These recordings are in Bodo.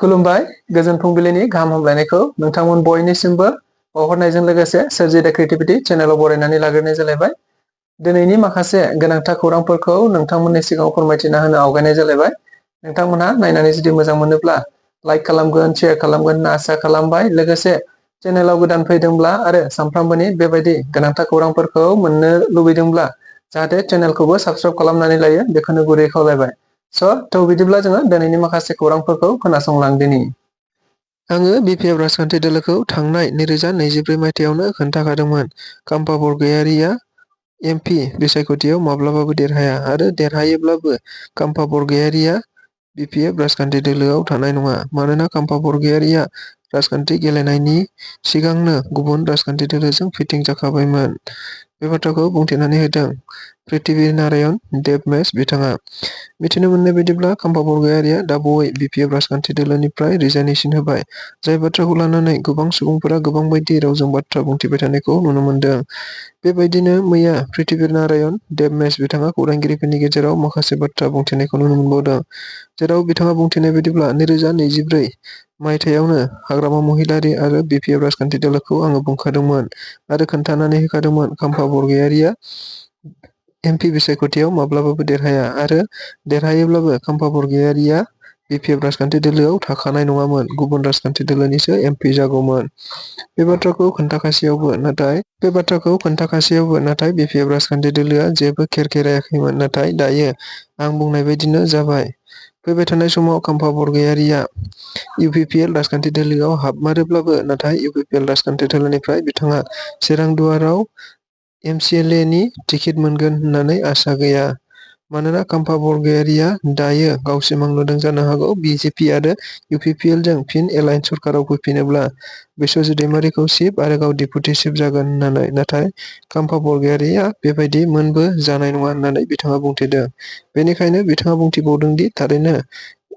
खुलुमबाय गोजोन फुंबिलिनि गाहाम हामलायनायखौ नोंथांमोन बयनिसिमबो बावहरनायजों लोगोसे सोरजिदा क्रिएटिभिटी चेनेलाव बरायनानै लाग्रोनाय जालायबाय। दिनैनि माखासे गोनांथार खौरांफोरखौ नोंथांमोननि सिगाङाव फोरमायथिना होनो आवगायनाय जालायबाय। नोंथांमोनहा नायनानै जुदि मोजां मोनोब्ला लाइक खालामगोन, शेयार खालामगोन होनना आसा खालामबाय। लोगोसे चेनेलाव गोदान फैदोंब्ला आरो सानफ्रामबोनि बेबायदि गोनांथार खौरांफोरखौ मोननो लुबैदोंब्ला जाहाथे चेनेलखौबो साबस्क्राइब खालामनानै लायो बेखौनो गुरै खावलायबाय। थ' बिदिब्ला जोङो दिनैनि माखासे खौरांफोरखौ खोनासंलांदिनि। आङो बिपिएफ राजखान्थि दोलोखौ थांनाय 2024 मायथाइयावनो खोन्थाखादोंमोन। काम्पा बरगयारीआ एमपि बिसायख'थियाव माब्लाबाबो देरहाया आरो देरहायोब्लाबो काम्पा बरगयारीआ बिपिएफ राजखान्थि दोलोआव थानाय नङा। मानोना काम्पा बरगयारीआ राजखान्थि गेलेनायनि सिगांनो गुबुन राजखान्थि दोलोजों फिटिं जाखाबायमोन। बे बाथ्राखौ बुंथिनानै होदों पृथ्वीनारायण देबमेश बिथाङा। मिथिनो मोननाय बायदिब्ला काम्पा बरगयारीआ दाबावै बिपिएफ राजखान्थि दोलोनिफ्राय रिजाइनेसन होबाय। जाय बाथ्राखौ लानानै गोबां सुबुंफोरा गोबां बायदि रावजों बाथ्रा बुंथिबाय थानायखौ नुनो मोनदों। बेबायदिनो मैया पृथ्वीनारायण देबमेश बिथाङा खौरांगिरिफोरनि गेजेराव माखासे बाथ्रा बुंथिनायखौ नुनो मोनबावदों। जेराव बिथाङा बुंथिनाय बायदिब्ला 2024 मायथाइयावनो हाग्रामा महिलारी आरो बिपिएफ राजखान्थि दोलोखौ आङो बुंखादोंमोन आरो खोन्थानानै होखादोंमोन काम्पा बरगयारीआ एमपि बिसायख'थियाव माब्लाबाबो देरहाया आरो देरहायोब्लाबो काम्पा बरगयारीआ बिपिएफ राजखान्थि दोलोआव थाखानाय नङामोन, गुबुन राजखान्थि दोलोनिसो एमपि जागौमोन। बे बाथ्राखौ खोन्थाखासेयावबो नाथाय बिपिएफ राजखान्थि दोलोआ जेबो खेरखेरायाखैमोन। नाथाय दायो आं बुंनाय बायदिनो जाबाय। फैबाय थानाय समाव काम्पा बरगयारीआ इउपिपिएल राजखान्थि दोलोआव हाबमारोब्लाबो नाथाय इउपिपिएल राजखान्थि दोलोनिफ्राय बिथाङा चिरांदुवाराव एमसिएलएनि टिकेट मोनगोन होननानै आसा गैया। मानोना काम्पा बरगयारीआ दायो गाव सिमां नुदों जानो हागौ बिजेपि आरो इउपिपिएलजों फिन एलायन्स सरकाराव फैफिनोब्ला बिस्वजित दैमारिखौ चिफ आरो गाव डेपुटि चिफ जागोन होननानै। नाथाय काम्पा बरगयारीआ बेबायदि मोनबो जानाय नङा होननानै बिथाङा बुंथिदों। बेनिखायनो बिथाङा बुंथिबावदों दि थारैनो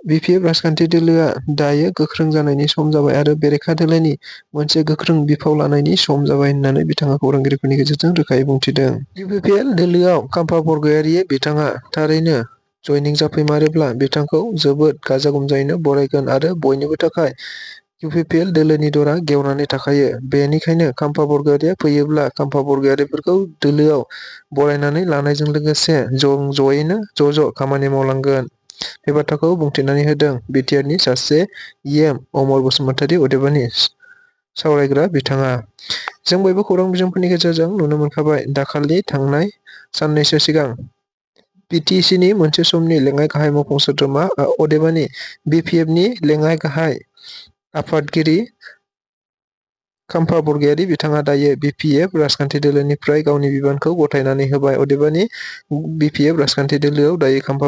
बिपिएफ राजखान्थि दोलोआ दायो गोख्रों जानायनि सम जाबाय आरो बेरेखा दोलोनि मोनसे गोख्रों बिफाव लानायनि सम जाबाय होननानै बिथाङा खौरांगिरिफोरनि गेजेरजों रोखायै बुंथिदों। इउपिपिएल दोलोआव काम्पा बरगयारी बिथाङा थारैनो जयनिं जाफैमारोब्ला बिथांखौ जोबोद गाजा गोमजायैनो बरायगोन आरो बयनिबो थाखाय इउपिपिएल दोलोनि दरआ गेवनानै थाखायो। बेनिखायनो काम्पा बरगयारीआ फैयोब्ला काम्पा बरगयारीफोरखौ दोलोआव बरायनानै लानायजों लोगोसे जयैनो ज' खामानि मावलांगोन। बे बाथ्राखौ बुंथिनानै होदों बिटिआरनि सासे इएम अमर बसुमतारी अदेबानि सावरायग्रा बिथाङा। जों बयबो खौरां बिजोंफोरनि गेजेरजों नुनो मोनखाबाय दाखालि थांनाय साननैसो सिगां बिटिसिनि मोनसे समनि लेङाइ गाहाय मावफुं सोद्रोमा अदेबानि बिपिएफनि लेङाइ गाहाय आफादगिरि काम्पा बरगयारी बिथाङा दायो बिपिएफ राजखान्थि दोलोनिफ्राय गावनि बिबानखौ गथायनानै होबाय। अदेबानि बिपिएफ राजखान्थि दोलोआव दायो काम्पा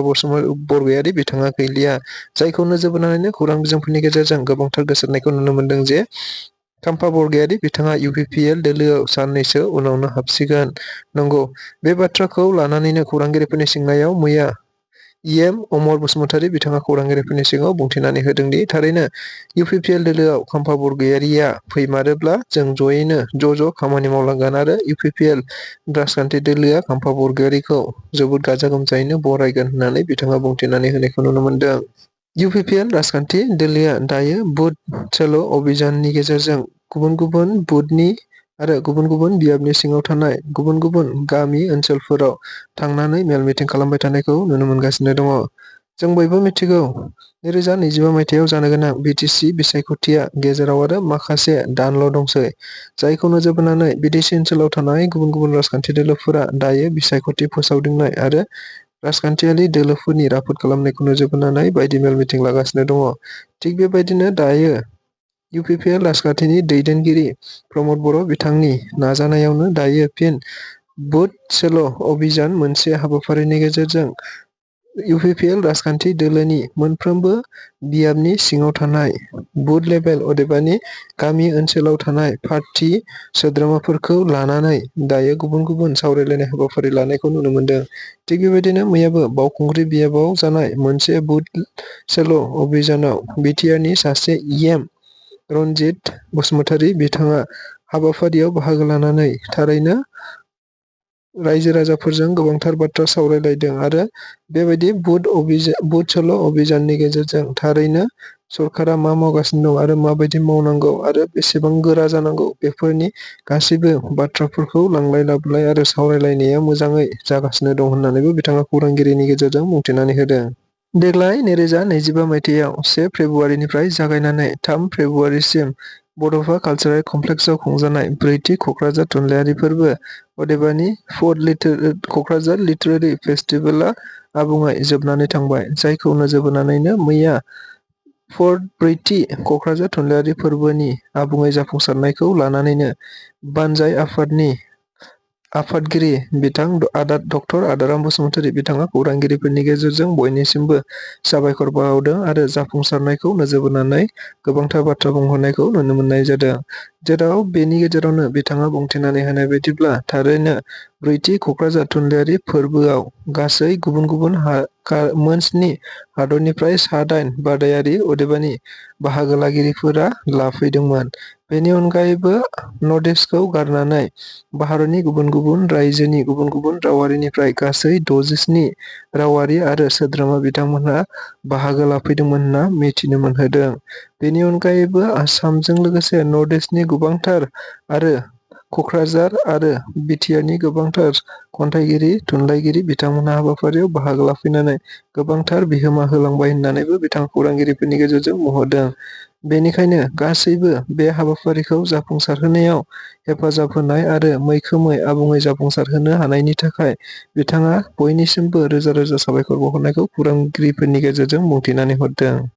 बरगयारी बिथाङा गैलिया। जायखौ नोजोर बोनानैनो खौरां बिजोंफोरनि गेजेरजों गोबांथार गोसारनायखौ नुनो मोनदों जे काम्पा बरगयारी बिथाङा इउपिपिएल दोलोआव साननैसो उनावनो हाबसिगोन। नंगौ, बे बाथ्राखौ लानानैनो खौरांगिरिफोरनि सोंनायाव मैया इएम अमर बसुमतारी बिथाङा खौरांगिरिफोरनि सिगाङाव बुंथिनानै होदोंदि थारैनो इउपिपिएल दोलोआव काम्पा बरगयारीआ फैमारोब्ला जों जयैनो ज' खामानि मावलांगोन आरो इउपिपिएल राजखान्थि दोलोआ काम्पा बरगयारीखौ जोबोद गाजा गोमजायैनो बरायगोन होननानै बिथाङा बुंथिनानै होनायखौ नुनो मोनदों। इउपिपिएल राजखान्थि दोलोआ दायो बुथ सोलो अभियाननि गेजेरजों गुबुन गुबुन बुथनि आरो गुबुन गुबुन बियाबनि सिङाव थानाय गुबुन गुबुन गामि ओनसोलफोराव थांनानै मेल मिटिं खालामबाय थानायखौ नुनो मोनगासिनो दङ। जों बयबो मिथिगौ 2025 मायथाइयाव जानो गोनां बिटिसि बिसायख'थिया गेजेराव आरो माखासे दानल' दंसै। जायखौ नोजोर बोनानै बिटिसि ओनसोलाव थानाय गुबुन गुबुन राजखान्थि दोलोफोरा दायो बिसायख'थि फोसावदिंनाय आरो राजखान्थियारि दोलोफोरनि राफोद खालामनायखौ नोजोर बोनानै बायदि मेल मिटिं लागासिनो दङ। थिग बेबायदिनो दायो इउपिपिएल राजखान्थिनि दैदेनगिरि प्रमद बर' बिथांनि नाजानायावनो दायो फिन बुथ सोलो अभियान मोनसे हाबाफारिनि गेजेरजों इउपिपिएल राजखान्थि दोलोनि मोनफ्रोमबो बियाबनि सिङाव थानाय बुथ लेभेल अदेबानि गामि ओनसोलाव थानाय पार्टी सोद्रोमाफोरखौ लानानै दायो गुबुन गुबुन सावरायलायनाय हाबाफारि लानायखौ नुनो मोनदों। थिग बेबायदिनो मैयाबो बावखुंग्रि बियाबाव जानाय मोनसे बुथ सोलो अभियानाव बिटिआरनि सासे इएम रनजित बसुमतारी बिथाङा हाबाफारियाव बाहागो लानानै थारैनो रायजो राजाफोरजों गोबांथार बाथ्रा सावरायलायदों आरो बेबायदि बुथ सल' अभियाननि गेजेरजों थारैनो सरकारा मा मावगासिनो दं आरो माबायदि मावनांगौ आरो बेसेबां गोरा जानांगौ बेफोरनि गासैबो बाथ्राफोरखौ लांलाय लाबोलाय आरो सावरायलायनाया मोजाङै जागासिनो दं होननानैबो बिथाङा खौरांगिरिनि गेजेरजों बुंथिनानै होदों। देग्लाय 2025 मायथाइयाव 1 फेब्रुआरिनिफ्राय जागायनानै 3 फेब्रुआरिसिम बड'फा कालचारेल कमप्लेक्सआव खुंजानाय 4थि क'क्राझार थुनलाइयारि फोरबो अदेबानि 4th क'क्राझार लिटारेरि फेस्टिभेलआ आबुङै जोबनानै थांबाय, जायखौ नोजोर बोनानैनो मैया 4थि क'क्राझार थुनलाइयारि फोरबोनि आबुङै जाफुंसारनायखौ लानानैनो बानजाय आफादनि आफादगिरि बिथां डक्टर आदाराम बसुमतारी बिथाङा खौरांगिरिफोरनि गेजेरजों बयनिसिमबो साबायखर बावदों आरो जाफुंसारनायखौ नोजोर बोनानै गोबांथार बाथ्रा बुंहरनायखौ नुनो मोननाय जादों। जेराव बेनि गेजेरावनो बिथाङा बुंथिनानै होनाय बायदिब्ला थारैनो 4थि क'क्राझार थुनलाइयारि फोरबोआव गासै गुबुन गुबुन मोन 7 हादरनिफ्राय सा 8 बादायारि अदेबानि बाहागो लागिरिफोरा लाफैदोंमोन। बेनि अनगायैबो नर्थ-इस्टखौ गारनानै भारतनि गुबुन गुबुन रायजोनि गुबुन गुबुन रावारिनिफ्राय गासै 67 रावारि आरो सोद्रोमा बिथांमोनहा बाहागो लाफैदोंमोन होनना मिथिनो मोनहोदों। बेनि अनगायैबो आसामजों लोगोसे नर्थ-इस्टनि गोबांथार आरो क'क्राझार आरो बिटिआरनि गोबांथार खन्थाइगिरि थुनलाइगिरि बिथांमोनहा हाबाफारियाव बाहागो लाफैनानै गोबांथार बिहोमा होलांबाय होननानैबो बिथाङा खौरांगिरिफोरनि गेजेरजों बुंहरदों। बेनिखायनो गासैबो बे हाबाफारिखौ जाफुंसारहोनायाव हेफाजाब होनाय आरो मैखोमै आबुङै जाफुंसारहोनो हानायनि थाखाय बिथाङा बयनिसिमबो रोजा रोजा साबायखर बावहरनायखौ खौरांगिरिफोरनि गेजेरजों बुंथिनानै हरदों।